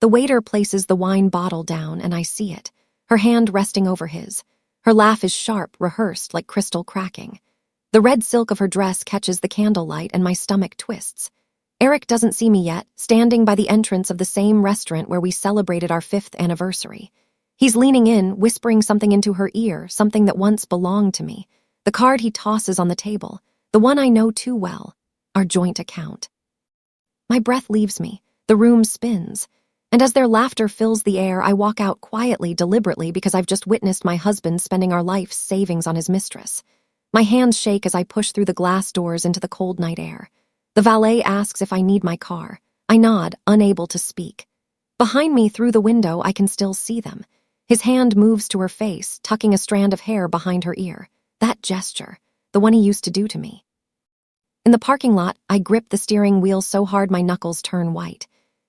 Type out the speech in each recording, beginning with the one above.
The waiter places the wine bottle down and I see it, her hand resting over his. Her laugh is sharp, rehearsed, like crystal cracking. The red silk of her dress catches the candlelight and my stomach twists. Eric doesn't see me yet, standing by the entrance of the same restaurant where we celebrated our 5th anniversary. He's leaning in, whispering something into her ear, something that once belonged to me. The card he tosses on the table, the one I know too well, our joint account. My breath leaves me, the room spins, and as their laughter fills the air, I walk out quietly, deliberately, because I've just witnessed my husband spending our life's savings on his mistress. My hands shake as I push through the glass doors into the cold night air. The valet asks if I need my car. I nod, unable to speak. Behind me, through the window, I can still see them. His hand moves to her face, tucking a strand of hair behind her ear. That gesture, the one he used to do to me. In the parking lot, I grip the steering wheel so hard my knuckles turn white.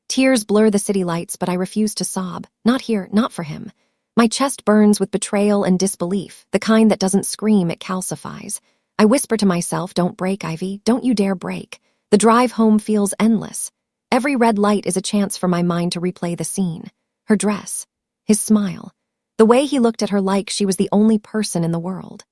Tears blur the city lights, but I refuse to sob. Not here, not for him. My chest burns with betrayal and disbelief, the kind that doesn't scream, it calcifies. I whisper to myself, don't break, Ivy, don't you dare break. The drive home feels endless. Every red light is a chance for my mind to replay the scene. Her dress, his smile, the way he looked at her like she was the only person in the world.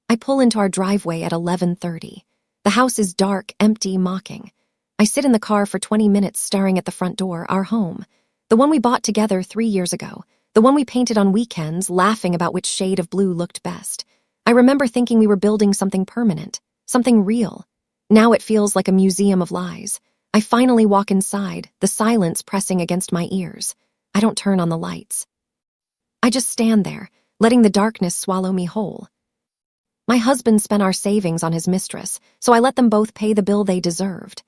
I pull into our driveway at 11:30. The house is dark, empty, mocking. I sit in the car for 20 minutes staring at the front door, our home. The one we bought together 3 years ago. The one we painted on weekends, laughing about which shade of blue looked best. I remember thinking we were building something permanent, something real. Now it feels like a museum of lies. I finally walk inside, the silence pressing against my ears. I don't turn on the lights. I just stand there, letting the darkness swallow me whole. My husband spent our savings on his mistress, so I let them both pay the bill they deserved.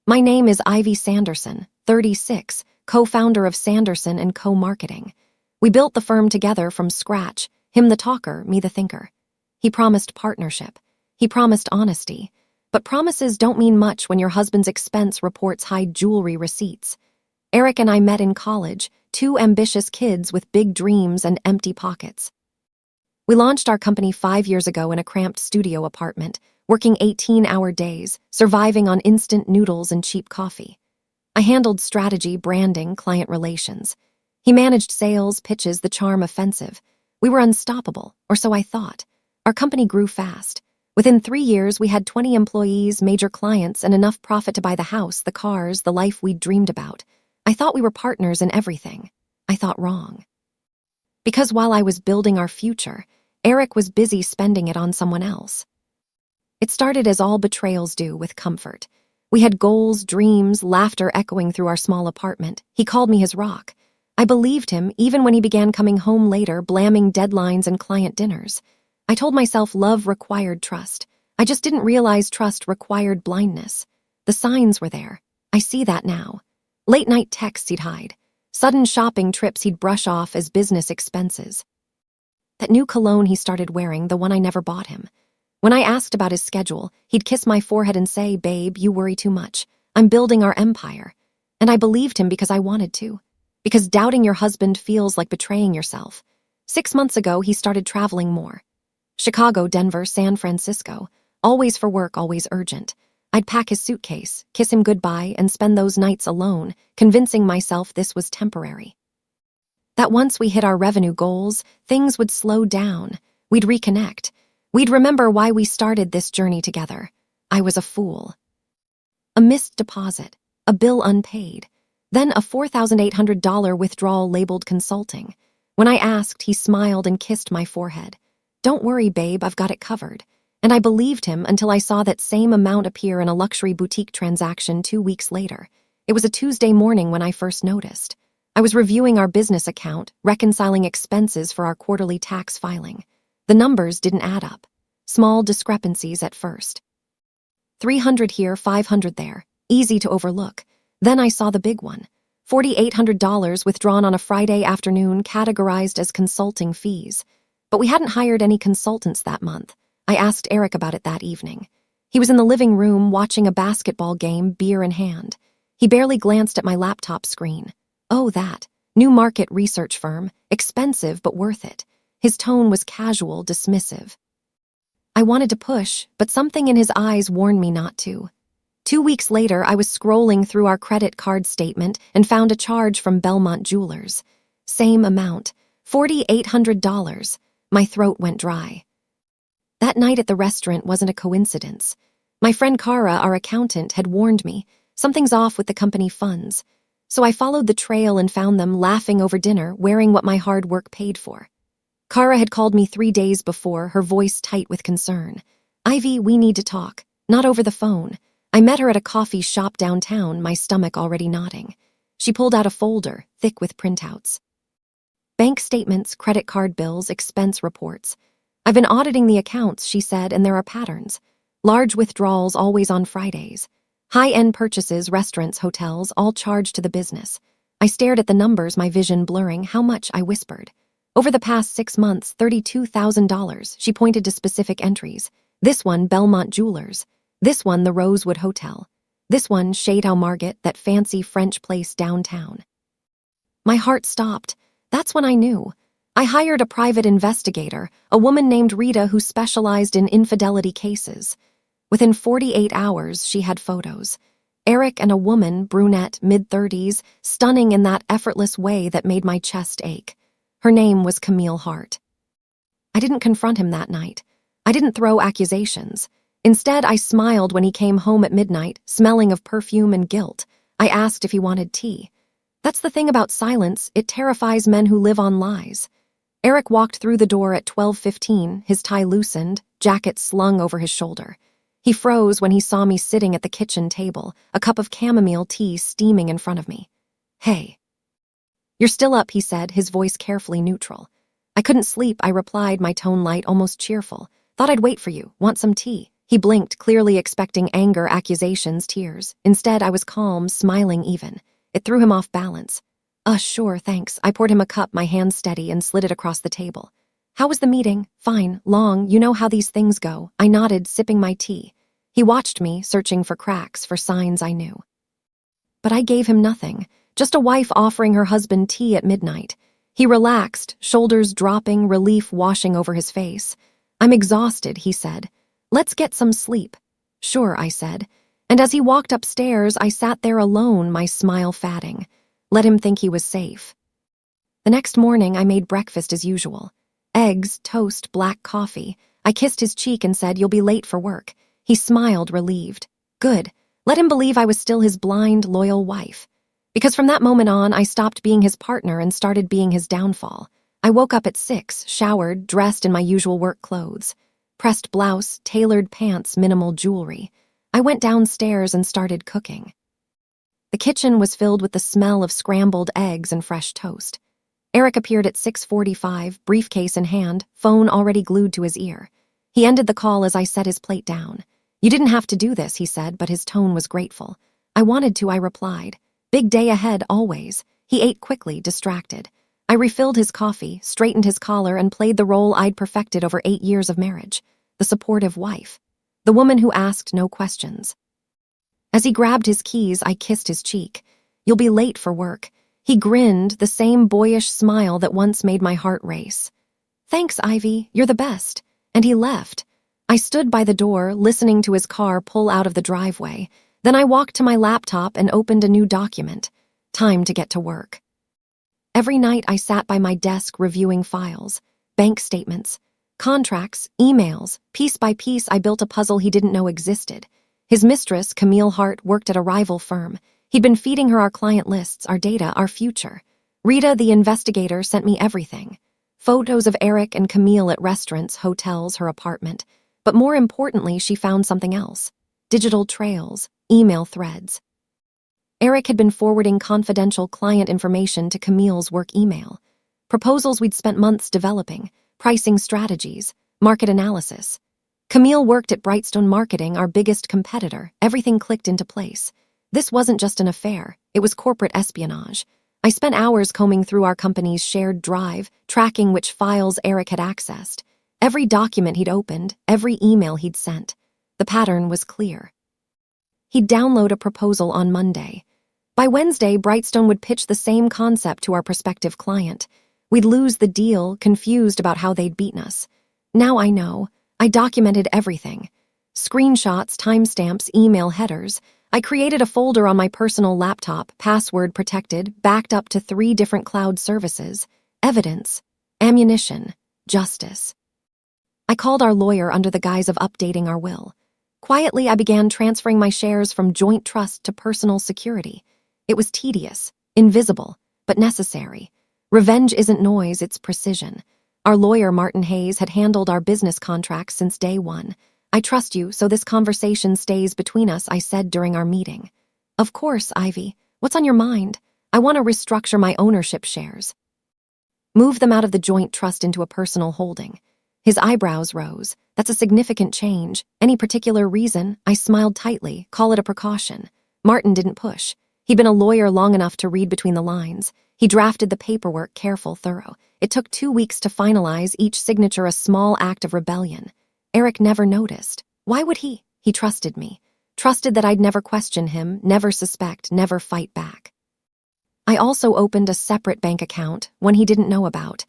My name is Ivy Sanderson, 36, co-founder of Sanderson & Co. Marketing. We built the firm together from scratch, him the talker, me the thinker. He promised partnership. He promised honesty. But promises don't mean much when your husband's expense reports hide jewelry receipts. Eric and I met in college, 2 ambitious kids with big dreams and empty pockets. We launched our company 5 years ago in a cramped studio apartment, working 18-hour days, surviving on instant noodles and cheap coffee. I handled strategy, branding, client relations. He managed sales, pitches, the charm offensive. We were unstoppable, or so I thought. Our company grew fast. Within 3 years, we had 20 employees, major clients, and enough profit to buy the house, the cars, the life we'd dreamed about. I thought we were partners in everything. I thought wrong. Because while I was building our future, Eric was busy spending it on someone else. It started as all betrayals do, with comfort. We had goals, dreams, laughter echoing through our small apartment. He called me his rock. I believed him, even when he began coming home later, blaming deadlines and client dinners. I told myself love required trust. I just didn't realize trust required blindness. The signs were there. I see that now. Late-night texts he'd hide. Sudden shopping trips he'd brush off as business expenses. That new cologne he started wearing, the one I never bought him. When I asked about his schedule, he'd kiss my forehead and say, "Babe, you worry too much. I'm building our empire." And I believed him because I wanted to. Because doubting your husband feels like betraying yourself. 6 months ago, he started traveling more. Chicago, Denver, San Francisco. Always for work, always urgent. I'd pack his suitcase, kiss him goodbye, and spend those nights alone, convincing myself this was temporary. That once we hit our revenue goals, things would slow down. We'd reconnect. We'd remember why we started this journey together. I was a fool. A missed deposit, a bill unpaid, then a $4,800 withdrawal labeled consulting. When I asked, he smiled and kissed my forehead. "Don't worry, babe, I've got it covered." And I believed him until I saw that same amount appear in a luxury boutique transaction 2 weeks later. It was a Tuesday morning when I first noticed. I was reviewing our business account, reconciling expenses for our quarterly tax filing. The numbers didn't add up. Small discrepancies at first. 300 here, 500 there. Easy to overlook. Then I saw the big one. $4,800 withdrawn on a Friday afternoon, categorized as consulting fees. But we hadn't hired any consultants that month. I asked Eric about it that evening. He was in the living room watching a basketball game, beer in hand. He barely glanced at my laptop screen. Oh, that. New market research firm. Expensive, but worth it. His tone was casual, dismissive. I wanted to push, but something in his eyes warned me not to. 2 weeks later, I was scrolling through our credit card statement and found a charge from Belmont Jewelers. Same amount, $4,800. My throat went dry. That night at the restaurant wasn't a coincidence. My friend Kara, our accountant, had warned me, something's off with the company funds. So I followed the trail and found them laughing over dinner, wearing what my hard work paid for. Kara had called me 3 days before, her voice tight with concern. "Ivy, we need to talk. Not over the phone." I met her at a coffee shop downtown, my stomach already knotting. She pulled out a folder, thick with printouts. Bank statements, credit card bills, expense reports. "I've been auditing the accounts," she said, "and there are patterns. Large withdrawals always on Fridays. High-end purchases, restaurants, hotels, all charged to the business." I stared at the numbers, my vision blurring. "How much?" I whispered. "Over the past 6 months, $32,000. She pointed to specific entries. "This one, Belmont Jewelers. This one, the Rosewood Hotel. This one, Chateau Margate, that fancy French place downtown." My heart stopped. That's when I knew. I hired a private investigator, a woman named Rita who specialized in infidelity cases. Within 48 hours, she had photos. Eric and a woman, brunette, mid-30s, stunning in that effortless way that made my chest ache. Her name was Camille Hart. I didn't confront him that night. I didn't throw accusations. Instead, I smiled when he came home at midnight, smelling of perfume and guilt. I asked if he wanted tea. That's the thing about silence, it terrifies men who live on lies. Eric walked through the door at 12:15, his tie loosened, jacket slung over his shoulder. He froze when he saw me sitting at the kitchen table, a cup of chamomile tea steaming in front of me. "Hey." "You're still up," he said, his voice carefully neutral. "I couldn't sleep," I replied, my tone light, almost cheerful. "Thought I'd wait for you. Want some tea?" He blinked, clearly expecting anger, accusations, tears. Instead, I was calm, smiling even. It threw him off balance. Sure, thanks." I poured him a cup, my hand steady, and slid it across the table. "How was the meeting?" "Fine, long, you know how these things go." I nodded, sipping my tea. He watched me, searching for cracks, for signs I knew. But I gave him nothing, just a wife offering her husband tea at midnight. He relaxed, shoulders dropping, relief washing over his face. "I'm exhausted," he said. "Let's get some sleep." "Sure," I said. And as he walked upstairs, I sat there alone, my smile fading. Let him think he was safe. The next morning, I made breakfast as usual. Eggs, toast, black coffee. I kissed his cheek and said, "You'll be late for work." He smiled, relieved. Good. Let him believe I was still his blind, loyal wife. Because from that moment on, I stopped being his partner and started being his downfall. I woke up at 6, showered, dressed in my usual work clothes. Pressed blouse, tailored pants, minimal jewelry. I went downstairs and started cooking. The kitchen was filled with the smell of scrambled eggs and fresh toast. Eric appeared at 6:45, briefcase in hand, phone already glued to his ear. He ended the call as I set his plate down. "You didn't have to do this," he said, but his tone was grateful. "I wanted to," I replied. "Big day ahead, always." He ate quickly, distracted. I refilled his coffee, straightened his collar, and played the role I'd perfected over 8 years of marriage. The supportive wife. The woman who asked no questions. As he grabbed his keys, I kissed his cheek. "You'll be late for work." He grinned, the same boyish smile that once made my heart race. "Thanks, Ivy, you're the best." And he left. I stood by the door, listening to his car pull out of the driveway. Then I walked to my laptop and opened a new document. Time to get to work. Every night I sat by my desk reviewing files, bank statements, contracts, emails. Piece by piece, I built a puzzle he didn't know existed. His mistress, Camille Hart, worked at a rival firm. He'd been feeding her our client lists, our data, our future. Rita, the investigator, sent me everything. Photos of Eric and Camille at restaurants, hotels, her apartment. But more importantly, she found something else. Digital trails, email threads. Eric had been forwarding confidential client information to Camille's work email. Proposals we'd spent months developing, pricing strategies, market analysis. Camille worked at Brightstone Marketing, our biggest competitor. Everything clicked into place. This wasn't just an affair, it was corporate espionage. I spent hours combing through our company's shared drive, tracking which files Eric had accessed. Every document he'd opened, every email he'd sent. The pattern was clear. He'd download a proposal on Monday. By Wednesday, Brightstone would pitch the same concept to our prospective client. We'd lose the deal, confused about how they'd beaten us. Now I know. I documented everything. Screenshots, timestamps, email headers. I created a folder on my personal laptop, password protected, backed up to 3 different cloud services. Evidence, ammunition, justice. I called our lawyer under the guise of updating our will. Quietly, I began transferring my shares from joint trust to personal security. It was tedious, invisible, but necessary. Revenge isn't noise, it's precision. Our lawyer, Martin Hayes, had handled our business contracts since day one. I trust you, so this conversation stays between us, I said during our meeting. Of course, Ivy. What's on your mind? I want to restructure my ownership shares. Move them out of the joint trust into a personal holding. His eyebrows rose. That's a significant change. Any particular reason? I smiled tightly. Call it a precaution. Martin didn't push. He'd been a lawyer long enough to read between the lines. He drafted the paperwork careful, thorough. It took 2 weeks to finalize, each signature a small act of rebellion. Eric never noticed. Why would he? He trusted me. Trusted that I'd never question him, never suspect, never fight back. I also opened a separate bank account, one he didn't know about.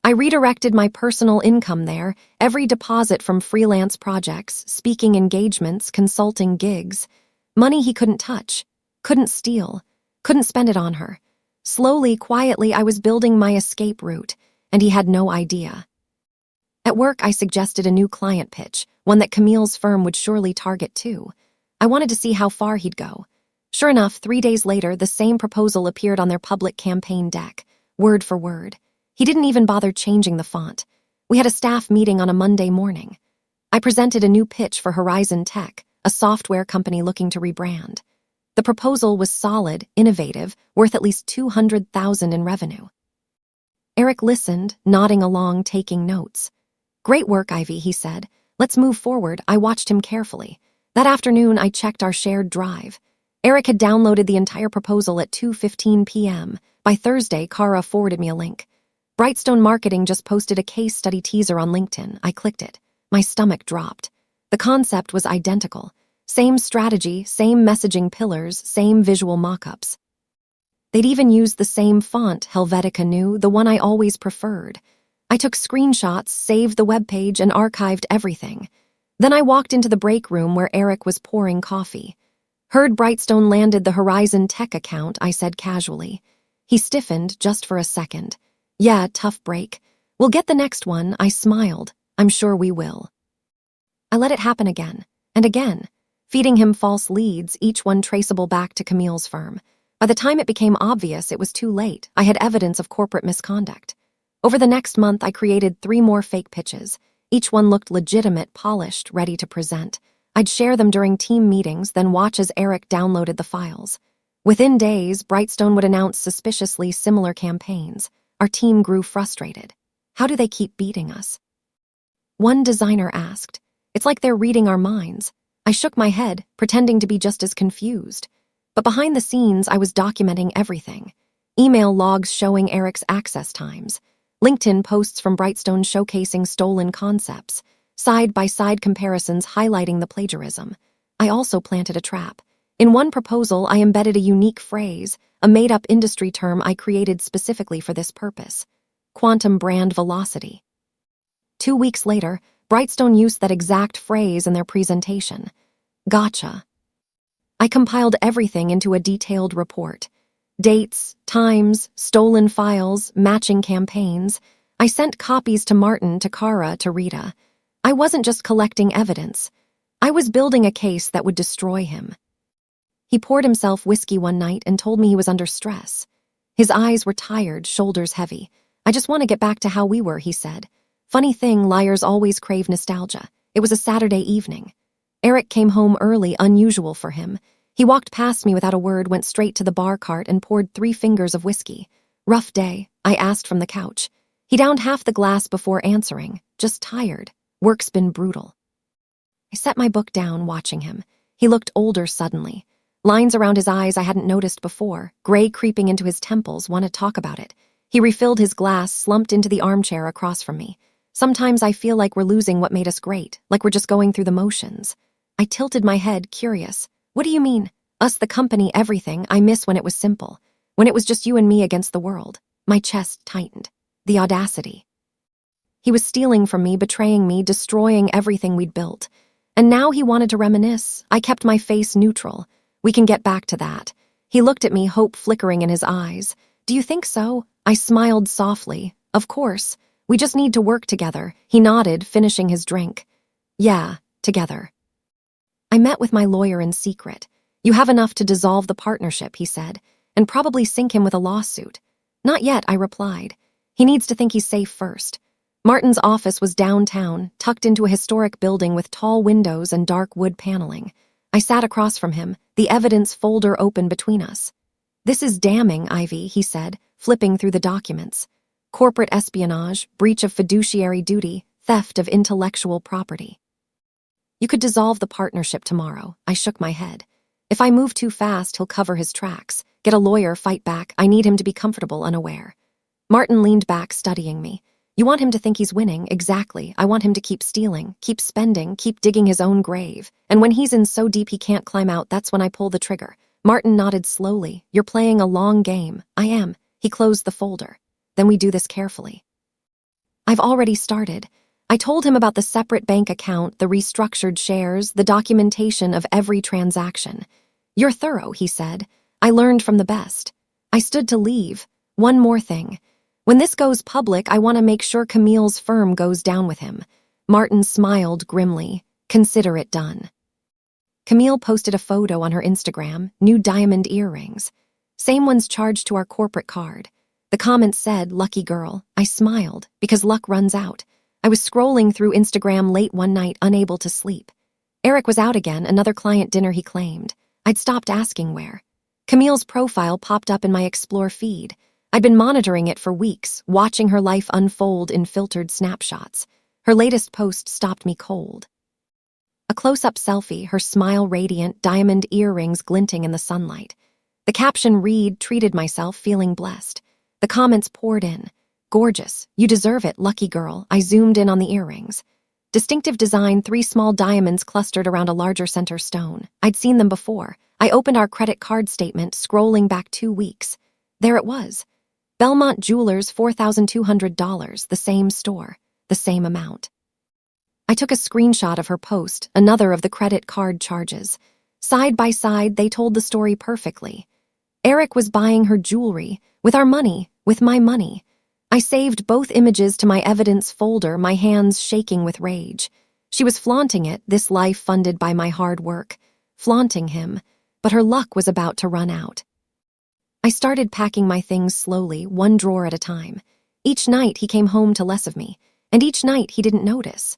I redirected my personal income there, every deposit from freelance projects, speaking engagements, consulting gigs. Money he couldn't touch, couldn't steal, couldn't spend it on her. Slowly, quietly, I was building my escape route, and he had no idea. At work, I suggested a new client pitch, one that Camille's firm would surely target too. I wanted to see how far he'd go. Sure enough, 3 days later, the same proposal appeared on their public campaign deck, word for word. He didn't even bother changing the font. We had a staff meeting on a Monday morning. I presented a new pitch for Horizon Tech, a software company looking to rebrand. The proposal was solid, innovative, worth at least $200,000 in revenue. Eric listened, nodding along, taking notes. Great work, Ivy, he said. Let's move forward. I watched him carefully. That afternoon, I checked our shared drive. Eric had downloaded the entire proposal at 2:15 p.m. By Thursday, Kara forwarded me a link. Brightstone Marketing just posted a case study teaser on LinkedIn. I clicked it. My stomach dropped. The concept was identical. Same strategy, same messaging pillars, same visual mock-ups. They'd even used the same font, Helvetica New, the one I always preferred. I took screenshots, saved the webpage, and archived everything. Then I walked into the break room where Eric was pouring coffee. Heard Brightstone landed the Horizon Tech account, I said casually. He stiffened just for a second. Yeah, tough break. We'll get the next one, I smiled. I'm sure we will. I let it happen again, and again, feeding him false leads, each one traceable back to Camille's firm. By the time it became obvious, it was too late. I had evidence of corporate misconduct. Over the next month, I created 3 more fake pitches. Each one looked legitimate, polished, ready to present. I'd share them during team meetings, then watch as Eric downloaded the files. Within days, Brightstone would announce suspiciously similar campaigns. Our team grew frustrated. How do they keep beating us? One designer asked. It's like they're reading our minds. I shook my head, pretending to be just as confused. But behind the scenes, I was documenting everything. Email logs showing Eric's access times. LinkedIn posts from Brightstone showcasing stolen concepts. Side-by-side comparisons highlighting the plagiarism. I also planted a trap. In one proposal, I embedded a unique phrase, a made-up industry term I created specifically for this purpose. Quantum brand velocity. 2 weeks later, Brightstone used that exact phrase in their presentation. Gotcha. I compiled everything into a detailed report. Dates, times, stolen files, matching campaigns. I sent copies to Martin, to Kara, to Rita. I wasn't just collecting evidence. I was building a case that would destroy him. He poured himself whiskey one night and told me he was under stress. His eyes were tired, shoulders heavy. I just want to get back to how we were, he said. Funny thing, liars always crave nostalgia. It was a Saturday evening. Eric came home early, unusual for him. He walked past me without a word, went straight to the bar cart and poured 3 fingers of whiskey. Rough day, I asked from the couch. He downed half the glass before answering. Just tired. Work's been brutal. I set my book down, watching him. He looked older suddenly. Lines around his eyes I hadn't noticed before, gray creeping into his temples, want to talk about it. He refilled his glass, slumped into the armchair across from me. Sometimes I feel like we're losing what made us great, like we're just going through the motions. I tilted my head, curious. What do you mean? Us, the company, everything. I miss when it was simple. When it was just you and me against the world. My chest tightened. The audacity. He was stealing from me, betraying me, destroying everything we'd built. And now he wanted to reminisce. I kept my face neutral. We can get back to that. He looked at me, hope flickering in his eyes. Do you think so? I smiled softly. Of course. We just need to work together. He nodded, finishing his drink. Yeah, together. I met with my lawyer in secret. You have enough to dissolve the partnership, he said, and probably sink him with a lawsuit. Not yet, I replied. He needs to think he's safe first. Martin's office was downtown, tucked into a historic building with tall windows and dark wood paneling. I sat across from him, the evidence folder open between us. This is damning, Ivy, he said, flipping through the documents. Corporate espionage, breach of fiduciary duty, theft of intellectual property. You could dissolve the partnership tomorrow. I shook my head. If I move too fast, he'll cover his tracks. Get a lawyer, fight back. I need him to be comfortable, unaware. Martin leaned back, studying me. You want him to think he's winning? Exactly. I want him to keep stealing, keep spending, keep digging his own grave. And when he's in so deep he can't climb out, that's when I pull the trigger. Martin nodded slowly. You're playing a long game. I am. He closed the folder. Then we do this carefully. I've already started. I told him about the separate bank account, the restructured shares, the documentation of every transaction. You're thorough, he said. I learned from the best. I stood to leave. One more thing. When this goes public, I want to make sure Camille's firm goes down with him. Martin smiled grimly. Consider it done. Camille posted a photo on her Instagram, new diamond earrings. Same ones charged to our corporate card. The comment said, lucky girl. I smiled, because luck runs out. I was scrolling through Instagram late one night, unable to sleep. Eric was out again, another client dinner he claimed. I'd stopped asking where. Camille's profile popped up in my Explore feed. I'd been monitoring it for weeks, watching her life unfold in filtered snapshots. Her latest post stopped me cold. A close-up selfie, her smile radiant, diamond earrings glinting in the sunlight. The caption read, treated myself, feeling blessed. The comments poured in. Gorgeous. You deserve it, lucky girl. I zoomed in on the earrings. Distinctive design, 3 small diamonds clustered around a larger center stone. I'd seen them before. I opened our credit card statement, scrolling back 2 weeks. There it was. Belmont Jewelers, $4,200, the same store, the same amount. I took a screenshot of her post, another of the credit card charges. Side by side, they told the story perfectly. Eric was buying her jewelry, with our money, with my money. I saved both images to my evidence folder, my hands shaking with rage. She was flaunting it, this life funded by my hard work. Flaunting him, but her luck was about to run out. I started packing my things slowly, one drawer at a time. Each night he came home to less of me, and each night he didn't notice.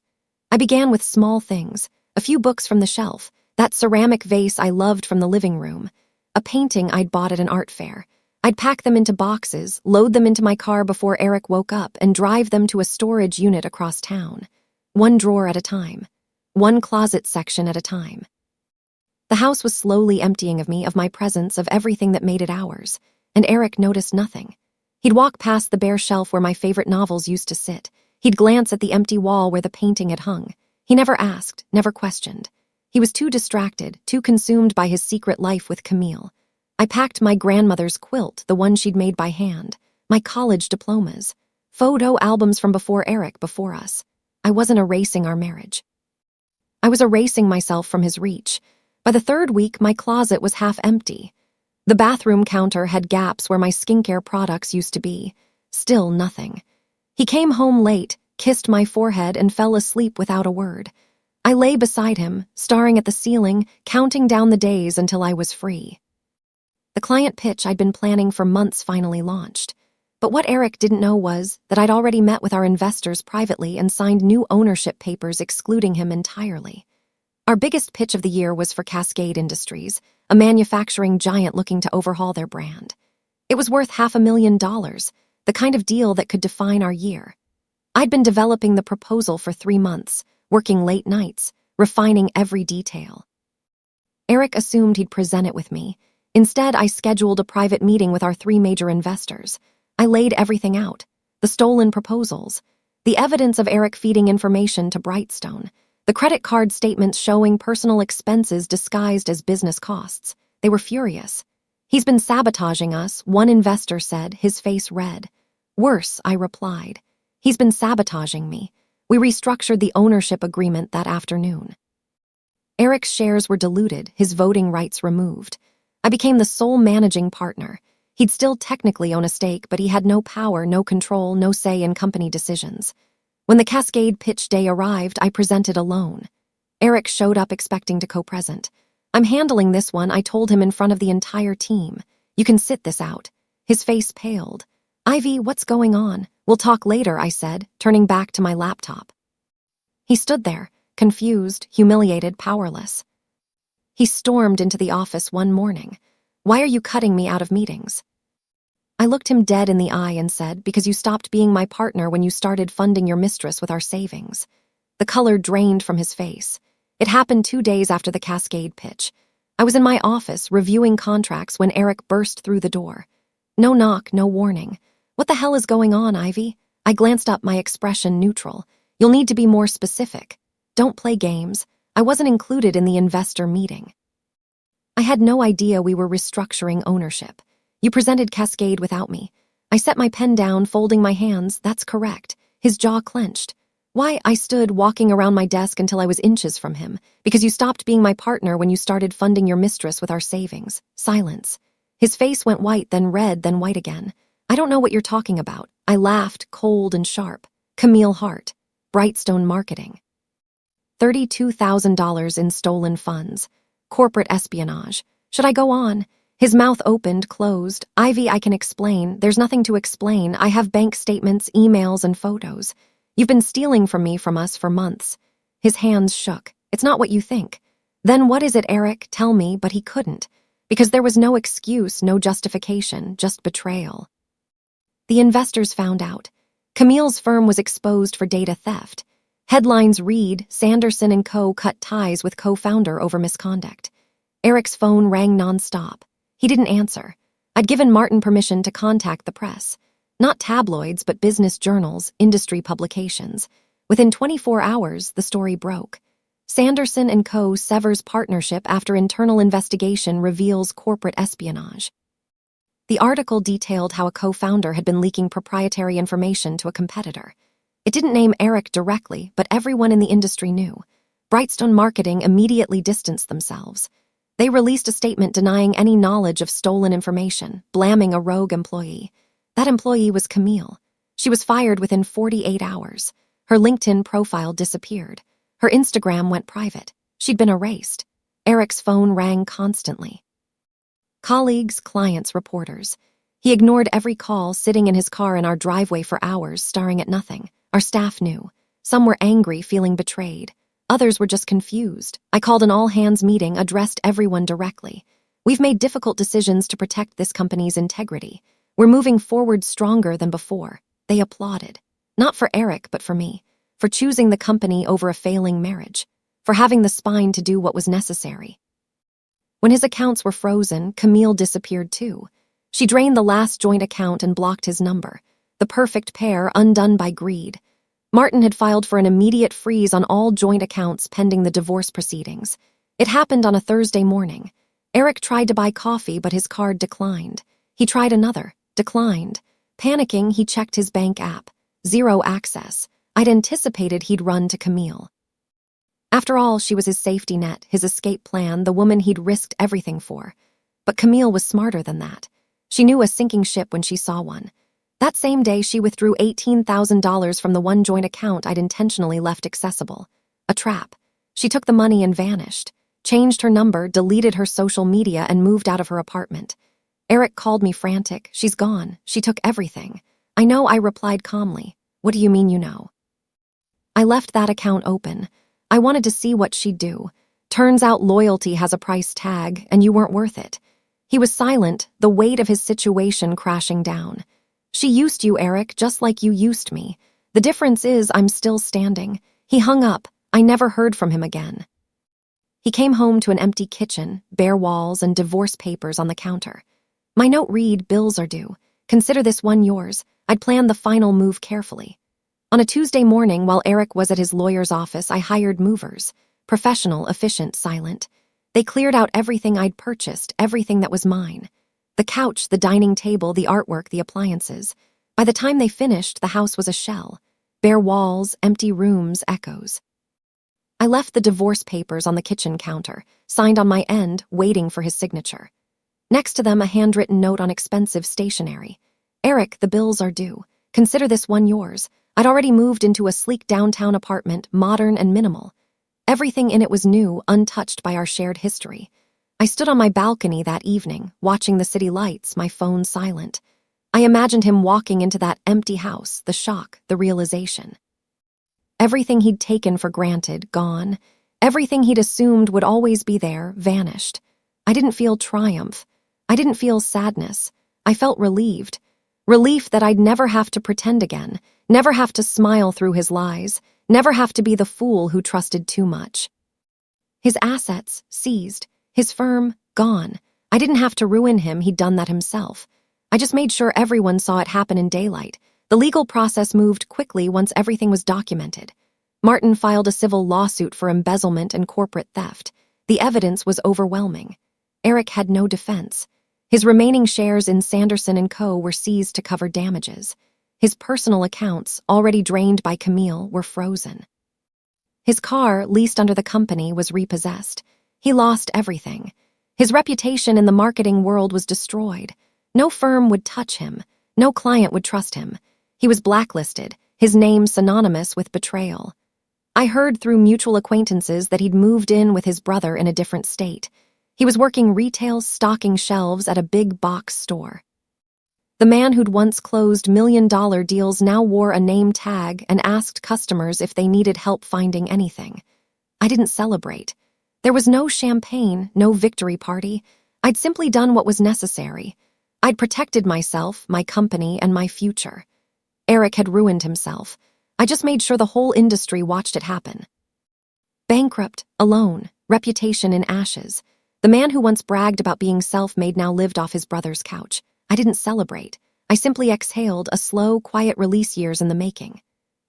I began with small things, a few books from the shelf, that ceramic vase I loved from the living room, a painting I'd bought at an art fair. I'd pack them into boxes, load them into my car before Eric woke up, and drive them to a storage unit across town. One drawer at a time. One closet section at a time. The house was slowly emptying of me, of my presence, of everything that made it ours, and Eric noticed nothing. He'd walk past the bare shelf where my favorite novels used to sit. He'd glance at the empty wall where the painting had hung. He never asked, never questioned. He was too distracted, too consumed by his secret life with Camille. I packed my grandmother's quilt, the one she'd made by hand, my college diplomas, photo albums from before Eric, before us. I wasn't erasing our marriage. I was erasing myself from his reach. By the 3rd week, my closet was half empty. The bathroom counter had gaps where my skincare products used to be. Still nothing. He came home late, kissed my forehead, and fell asleep without a word. I lay beside him, staring at the ceiling, counting down the days until I was free. The client pitch I'd been planning for months finally launched. But what Eric didn't know was that I'd already met with our investors privately and signed new ownership papers excluding him entirely. Our biggest pitch of the year was for Cascade Industries, a manufacturing giant looking to overhaul their brand. It was worth $500,000, the kind of deal that could define our year. I'd been developing the proposal for 3 months, working late nights, refining every detail. Eric assumed he'd present it with me. Instead, I scheduled a private meeting with our 3 major investors. I laid everything out, the stolen proposals, the evidence of Eric feeding information to Brightstone, the credit card statements showing personal expenses disguised as business costs. They were furious. He's been sabotaging us, one investor said, his face red. Worse, I replied. He's been sabotaging me. We restructured the ownership agreement that afternoon. Eric's shares were diluted, his voting rights removed. I became the sole managing partner. He'd still technically own a stake, but he had no power, no control, no say in company decisions. When the Cascade pitch day arrived, I presented alone. Eric showed up expecting to co-present. "I'm handling this one," I told him in front of the entire team. "You can sit this out." His face paled. "Ivy, what's going on?" "We'll talk later," I said, turning back to my laptop. He stood there, confused, humiliated, powerless. He stormed into the office one morning. "Why are you cutting me out of meetings?" I looked him dead in the eye and said, "Because you stopped being my partner when you started funding your mistress with our savings." The color drained from his face. It happened 2 days after the Cascade pitch. I was in my office reviewing contracts when Eric burst through the door. No knock, no warning. "What the hell is going on, Ivy?" I glanced up, my expression neutral. "You'll need to be more specific. Don't play games. I wasn't included in the investor meeting." I had no idea we were restructuring ownership. "You presented Cascade without me." I set my pen down, folding my hands. "That's correct." His jaw clenched. "Why?" I stood, walking around my desk until I was inches from him. "Because you stopped being my partner when you started funding your mistress with our savings." Silence. His face went white, then red, then white again. "I don't know what you're talking about." I laughed, cold and sharp. "Camille Hart. Brightstone Marketing. $32,000 in stolen funds. Corporate espionage. Should I go on?" His mouth opened, closed. "Ivy, I can explain." "There's nothing to explain. I have bank statements, emails, and photos. You've been stealing from us for months." His hands shook. "It's not what you think." "Then what is it, Eric? Tell me," but he couldn't. Because there was no excuse, no justification, just betrayal. The investors found out. Camille's firm was exposed for data theft. Headlines read, "Sanderson and Co. cut ties with co-founder over misconduct." Eric's phone rang nonstop. He didn't answer. I'd given Martin permission to contact the press. Not tabloids, but business journals, industry publications. Within 24 hours, the story broke. Sanderson and Co. severs partnership after internal investigation reveals corporate espionage. The article detailed how a co-founder had been leaking proprietary information to a competitor. It didn't name Eric directly, but everyone in the industry knew. Brightstone Marketing immediately distanced themselves. They released a statement denying any knowledge of stolen information, blaming a rogue employee. That employee was Camille. She was fired within 48 hours. Her LinkedIn profile disappeared. Her Instagram went private. She'd been erased. Eric's phone rang constantly. Colleagues, clients, reporters. He ignored every call, sitting in his car in our driveway for hours, staring at nothing. Our staff knew. Some were angry, feeling betrayed. Others were just confused. I called an all-hands meeting, addressed everyone directly. "We've made difficult decisions to protect this company's integrity. We're moving forward stronger than before." They applauded. Not for Eric, but for me. For choosing the company over a failing marriage. For having the spine to do what was necessary. When his accounts were frozen, Camille disappeared too. She drained the last joint account and blocked his number. The perfect pair, undone by greed. Martin had filed for an immediate freeze on all joint accounts pending the divorce proceedings. It happened on a Thursday morning. Eric tried to buy coffee, but his card declined. He tried another, declined. Panicking, he checked his bank app. Zero access. I'd anticipated he'd run to Camille. After all, she was his safety net, his escape plan, the woman he'd risked everything for. But Camille was smarter than that. She knew a sinking ship when she saw one. That same day, she withdrew $18,000 from the one joint account I'd intentionally left accessible. A trap. She took the money and vanished. Changed her number, deleted her social media, and moved out of her apartment. Eric called me frantic. "She's gone. She took everything." "I know," I replied calmly. "What do you mean you know?" "I left that account open. I wanted to see what she'd do. Turns out loyalty has a price tag, and you weren't worth it." He was silent, the weight of his situation crashing down. "She used you, Eric, just like you used me. The difference is I'm still standing." He hung up. I never heard from him again. He came home to an empty kitchen, bare walls, and divorce papers on the counter. My note read, "Bills are due. Consider this one yours." I'd planned the final move carefully. On a Tuesday morning, while Eric was at his lawyer's office, I hired movers. Professional, efficient, silent. They cleared out everything I'd purchased, everything that was mine. The couch, the dining table, the artwork, the appliances. By the time they finished, the house was a shell. Bare walls, empty rooms, echoes. I left the divorce papers on the kitchen counter, signed on my end, waiting for his signature. Next to them, a handwritten note on expensive stationery. "Eric, the bills are due. Consider this one yours." I'd already moved into a sleek downtown apartment, modern and minimal. Everything in it was new, untouched by our shared history. I stood on my balcony that evening, watching the city lights, my phone silent. I imagined him walking into that empty house, the shock, the realization. Everything he'd taken for granted, gone. Everything he'd assumed would always be there, vanished. I didn't feel triumph. I didn't feel sadness. I felt relieved. Relief that I'd never have to pretend again, never have to smile through his lies, never have to be the fool who trusted too much. His assets, seized. His firm, gone. I didn't have to ruin him, he'd done that himself. I just made sure everyone saw it happen in daylight. The legal process moved quickly once everything was documented. Martin filed a civil lawsuit for embezzlement and corporate theft. The evidence was overwhelming. Eric had no defense. His remaining shares in Sanderson & Co. were seized to cover damages. His personal accounts, already drained by Camille, were frozen. His car, leased under the company, was repossessed. He lost everything. His reputation in the marketing world was destroyed. No firm would touch him. No client would trust him. He was blacklisted, his name synonymous with betrayal. I heard through mutual acquaintances that he'd moved in with his brother in a different state. He was working retail, stocking shelves at a big box store. The man who'd once closed million-dollar deals now wore a name tag and asked customers if they needed help finding anything. I didn't celebrate. There was no champagne, no victory party. I'd simply done what was necessary. I'd protected myself, my company, and my future. Eric had ruined himself. I just made sure the whole industry watched it happen. Bankrupt, alone, reputation in ashes. The man who once bragged about being self-made now lived off his brother's couch. I didn't celebrate. I simply exhaled, a slow, quiet release, years in the making.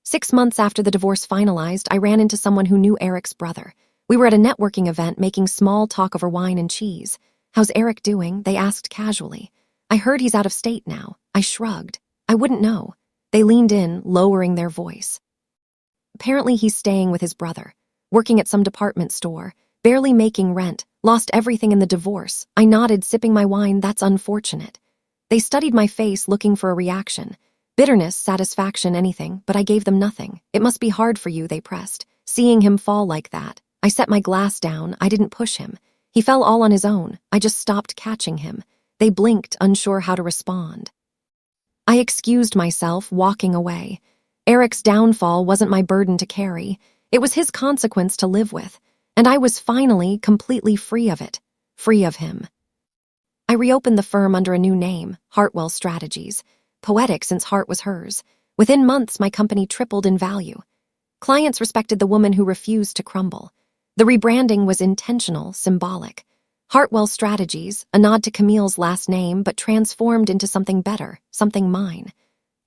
6 months after the divorce finalized, I ran into someone who knew Eric's brother. We were at a networking event making small talk over wine and cheese. "How's Eric doing?" they asked casually. "I heard he's out of state now." I shrugged. I wouldn't know. They leaned in, lowering their voice. "Apparently he's staying with his brother, working at some department store, barely making rent, lost everything in the divorce." I nodded, sipping my wine. "That's unfortunate." They studied my face, looking for a reaction. Bitterness, satisfaction, anything, but I gave them nothing. "It must be hard for you," they pressed, "seeing him fall like that." I set my glass down. I didn't push him. He fell all on his own. I just stopped catching him. They blinked, unsure how to respond. I excused myself, walking away. Eric's downfall wasn't my burden to carry. It was his consequence to live with, and I was finally completely free of it, free of him. I reopened the firm under a new name, Hartwell Strategies, poetic since Hart was hers. Within months, my company tripled in value. Clients respected the woman who refused to crumble. The rebranding was intentional, symbolic. Hartwell Strategies, a nod to Camille's last name, but transformed into something better, something mine.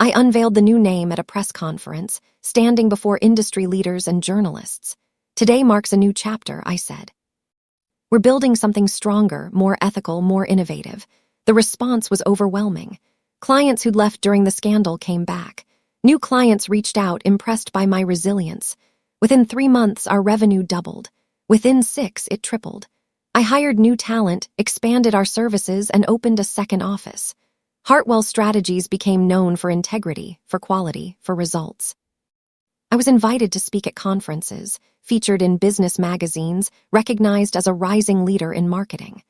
I unveiled the new name at a press conference, standing before industry leaders and journalists. "Today marks a new chapter," I said. "We're building something stronger, more ethical, more innovative." The response was overwhelming. Clients who'd left during the scandal came back. New clients reached out, impressed by my resilience. Within 3 months, our revenue doubled. Within 6, it tripled. I hired new talent, expanded our services, and opened a second office. Hartwell Strategies became known for integrity, for quality, for results. I was invited to speak at conferences, featured in business magazines, recognized as a rising leader in marketing.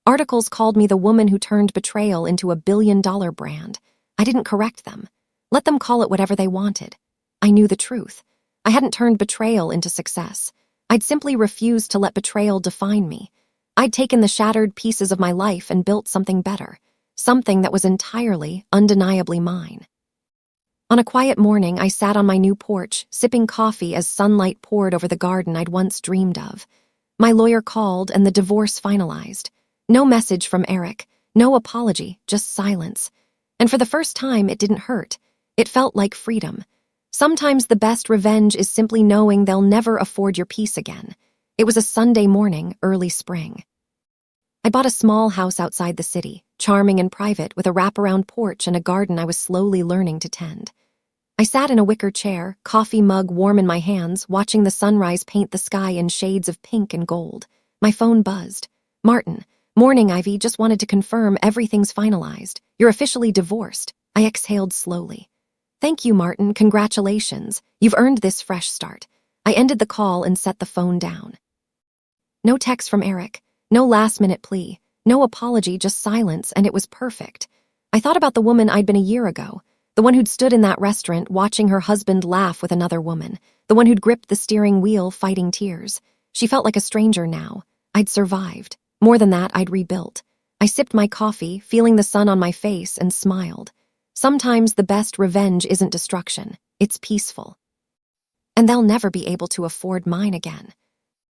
Articles called me the woman who turned betrayal into a billion-dollar brand. I didn't correct them. Let them call it whatever they wanted. I knew the truth. I hadn't turned betrayal into success. I'd simply refused to let betrayal define me. I'd taken the shattered pieces of my life and built something better, something that was entirely, undeniably mine. On a quiet morning, I sat on my new porch, sipping coffee as sunlight poured over the garden I'd once dreamed of. My lawyer called and the divorce finalized. No message from Eric, no apology, just silence. And for the first time, it didn't hurt. It felt like freedom. Sometimes the best revenge is simply knowing they'll never afford your peace again. It was a Sunday morning, early spring. I bought a small house outside the city, charming and private, with a wraparound porch and a garden I was slowly learning to tend. I sat in a wicker chair, coffee mug warm in my hands, watching the sunrise paint the sky in shades of pink and gold. My phone buzzed. Martin. Morning, Ivy. Just wanted to confirm everything's finalized. You're officially divorced. I exhaled slowly. Thank you, Martin. Congratulations. You've earned this fresh start. I ended the call and set the phone down. No text from Eric. No last-minute plea. No apology, just silence, and it was perfect. I thought about the woman I'd been a year ago. The one who'd stood in that restaurant watching her husband laugh with another woman. The one who'd gripped the steering wheel fighting tears. She felt like a stranger now. I'd survived. More than that, I'd rebuilt. I sipped my coffee, feeling the sun on my face, and smiled. Sometimes the best revenge isn't destruction. It's peaceful. And they'll never be able to afford mine again.